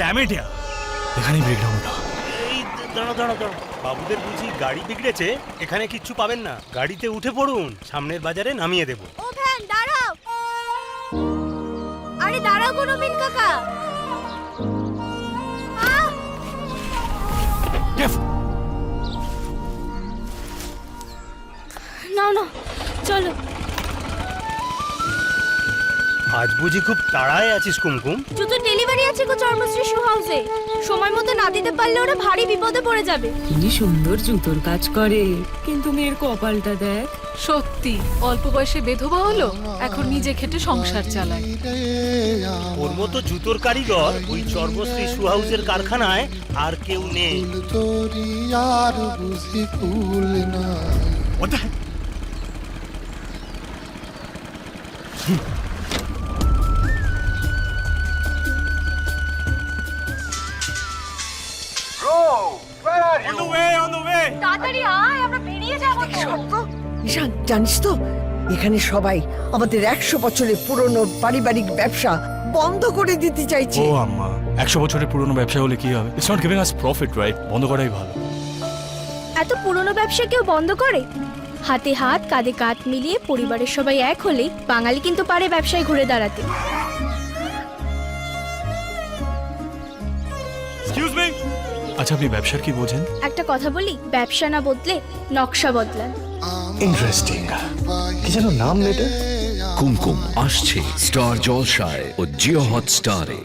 Damn it ইয়ার, এখানেই ব্রেকডাউনটা। এই দাঁড়াও দাঁড়াও দাঁড়াও, বাবুদের বুঝি গাড়ি বিগড়েছে, এখানে কিচ্ছু পাবেন না, গাড়িতে উঠে পড়ুন, সামনের বাজারে নামিয়ে দেবো। ও ভ্যান দাঁড়াও, আরে দাঁড়াও গো নবীন কাকা। নাও না, চলো। আজ বুঝি খুব তাড়ায় আছিস কুমকুম? জুতোর ডেলিভারি আছে গো চর্মশ্রী শু হাউসে, সময় মতো না দিতে পারলে ওরা ভারী বিপদে পড়ে যাবে। কি সুন্দর জুতোর কাজ করে, কিন্তু মেয়ের কপালটা দেখ। সত্যি অল্প বয়সে বেধবা হলো, এখন নিজে খেটে সংসার চালায়। ওর মতো জুতোর কারিগর ওই চর্মশ্রী শু হাউসের কারখানায় আর কেউ নেই। What the heck? তাড়াতাড়ি আয়, আমরা বেরিয়ে যাবো তো। ঈশান, জানিস তো এখানে সবাই আমাদের 100 বছরের পুরনো পারিবারিক ব্যবসা বন্ধ করে দিতে চাইছে। ও আম্মা, 100 বছরের পুরনো ব্যবসা হলে কি হবে? It's not giving us profit, right? বন্ধ করাই ভালো। এত পুরনো ব্যবসা কেউ বন্ধ করে? হাতে হাত কাঁধে কাঁধ মিলিয়ে পরিবারের সবাই এক হলেই বাঙালি কিন্তু পারে ব্যবসায় ঘুরে দাঁড়াতে। Excuse me. আচ্ছা, আপনি ব্যবসার কি বোঝেন? একটা কথা বলি, ব্যবসা না বদলে নকশা বদলান। ইন্টারেস্টিং। কি যেন নাম মেয়েটা? কুমকুম আসছে স্টার জলসায় ও জিও হটস্টারে।